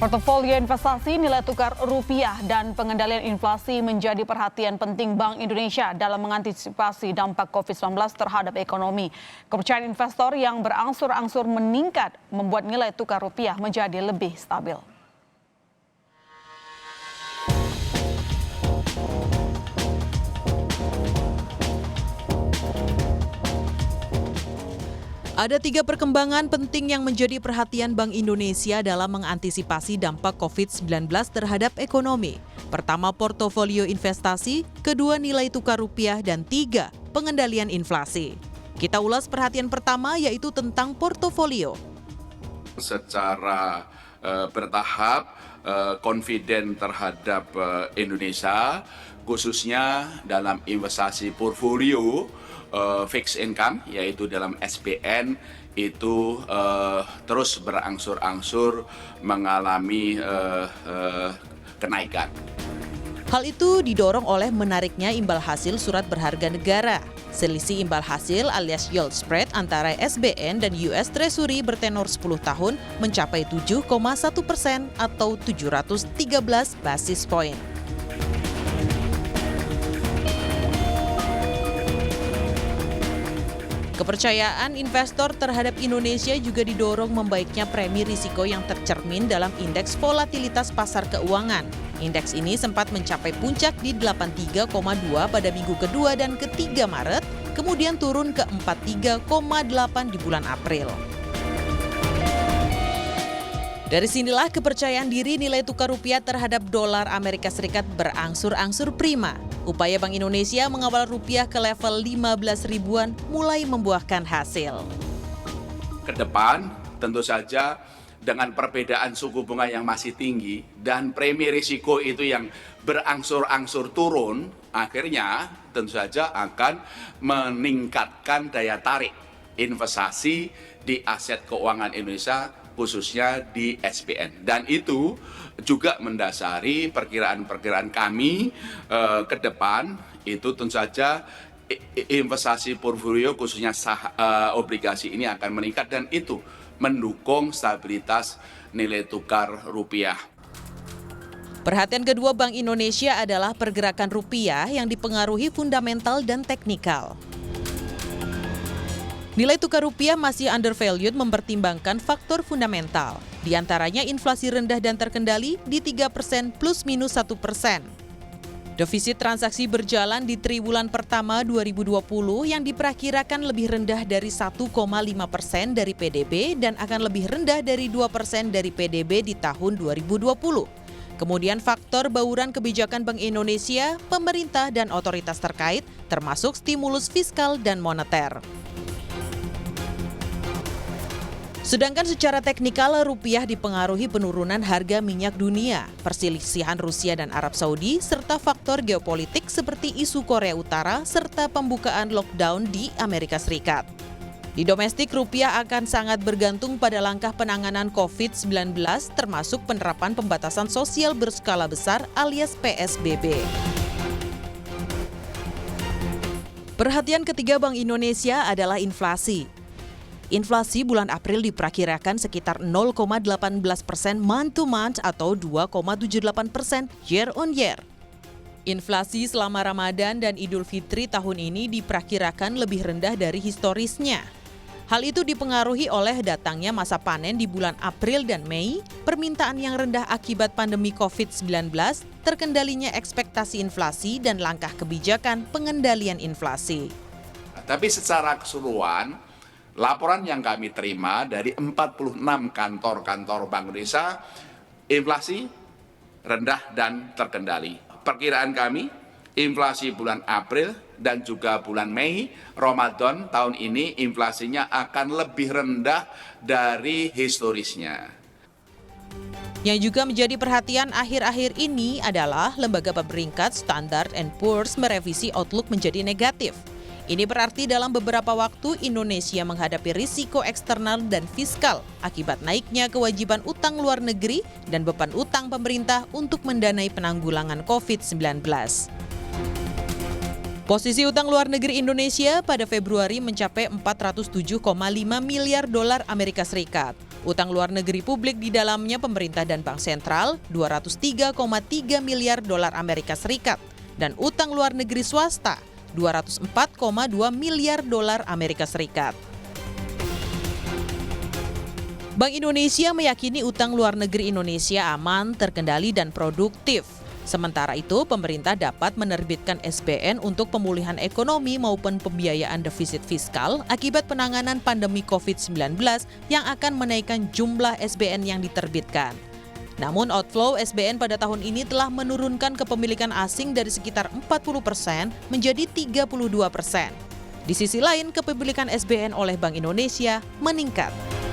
Portofolio investasi, nilai tukar rupiah, dan pengendalian inflasi menjadi perhatian penting Bank Indonesia dalam mengantisipasi dampak COVID-19 terhadap ekonomi. Kepercayaan investor yang berangsur-angsur meningkat membuat nilai tukar rupiah menjadi lebih stabil. Ada 3 perkembangan penting yang menjadi perhatian Bank Indonesia dalam mengantisipasi dampak COVID-19 terhadap ekonomi. Pertama, portofolio investasi, kedua, nilai tukar rupiah, dan 3, pengendalian inflasi. Kita ulas perhatian pertama, yaitu tentang portofolio. Secara bertahap, confident terhadap Indonesia, khususnya dalam investasi portfolio, fixed income, yaitu dalam SPN, itu terus berangsur-angsur mengalami kenaikan. Hal itu didorong oleh menariknya imbal hasil surat berharga negara. Selisih imbal hasil alias yield spread antara SBN dan US Treasury bertenor 10 tahun mencapai 7,1% atau 713 basis point. Kepercayaan investor terhadap Indonesia juga didorong membaiknya premi risiko yang tercermin dalam indeks volatilitas pasar keuangan. Indeks ini sempat mencapai puncak di 83,2 pada minggu kedua dan ketiga Maret, kemudian turun ke 43,8 di bulan April. Dari sinilah kepercayaan diri nilai tukar rupiah terhadap dolar Amerika Serikat berangsur-angsur prima. Upaya Bank Indonesia mengawal rupiah ke level 15 ribuan mulai membuahkan hasil. Ke depan, tentu saja dengan perbedaan suku bunga yang masih tinggi dan premi risiko itu yang berangsur-angsur turun, akhirnya tentu saja akan meningkatkan daya tarik investasi di aset keuangan Indonesia, khususnya di SPN. Dan itu juga mendasari perkiraan-perkiraan kami ke depan, itu tentu saja investasi portfolio khususnya obligasi ini akan meningkat dan itu mendukung stabilitas nilai tukar rupiah. Perhatian kedua Bank Indonesia adalah pergerakan rupiah yang dipengaruhi fundamental dan teknikal. Nilai tukar rupiah masih undervalued mempertimbangkan faktor fundamental. Di antaranya inflasi rendah dan terkendali di 3% plus minus 1%. Defisit transaksi berjalan di triwulan pertama 2020 yang diperkirakan lebih rendah dari 1,5% dari PDB dan akan lebih rendah dari 2% dari PDB di tahun 2020. Kemudian faktor bauran kebijakan Bank Indonesia, pemerintah dan otoritas terkait termasuk stimulus fiskal dan moneter. Sedangkan secara teknikal rupiah dipengaruhi penurunan harga minyak dunia, perselisihan Rusia dan Arab Saudi, serta faktor geopolitik seperti isu Korea Utara serta pembukaan lockdown di Amerika Serikat. Di domestik, rupiah akan sangat bergantung pada langkah penanganan COVID-19 termasuk penerapan pembatasan sosial berskala besar alias PSBB. Perhatian ketiga Bank Indonesia adalah inflasi. Inflasi bulan April diperkirakan sekitar 0,18% month to month atau 2,78% year on year. Inflasi selama Ramadan dan Idul Fitri tahun ini diperkirakan lebih rendah dari historisnya. Hal itu dipengaruhi oleh datangnya masa panen di bulan April dan Mei, permintaan yang rendah akibat pandemi COVID-19, terkendalinya ekspektasi inflasi dan langkah kebijakan pengendalian inflasi. Tapi secara keseluruhan, laporan yang kami terima dari 46 kantor-kantor Bank Indonesia, inflasi rendah dan terkendali. Perkiraan kami, inflasi bulan April dan juga bulan Mei, Ramadan tahun ini inflasinya akan lebih rendah dari historisnya. Yang juga menjadi perhatian akhir-akhir ini adalah lembaga pemeringkat Standard & Poor's merevisi outlook menjadi negatif. Ini berarti dalam beberapa waktu Indonesia menghadapi risiko eksternal dan fiskal akibat naiknya kewajiban utang luar negeri dan beban utang pemerintah untuk mendanai penanggulangan COVID-19. Posisi utang luar negeri Indonesia pada Februari mencapai 407,5 miliar dolar Amerika Serikat. Utang luar negeri publik di dalamnya pemerintah dan bank sentral 203,3 miliar dolar Amerika Serikat dan utang luar negeri swasta 204,2 miliar dolar Amerika Serikat. Bank Indonesia meyakini utang luar negeri Indonesia aman, terkendali, dan produktif. Sementara itu, pemerintah dapat menerbitkan SBN untuk pemulihan ekonomi maupun pembiayaan defisit fiskal akibat penanganan pandemi COVID-19 yang akan menaikkan jumlah SBN yang diterbitkan. Namun outflow SBN pada tahun ini telah menurunkan kepemilikan asing dari sekitar 40% menjadi 32%. Di sisi lain, kepemilikan SBN oleh Bank Indonesia meningkat.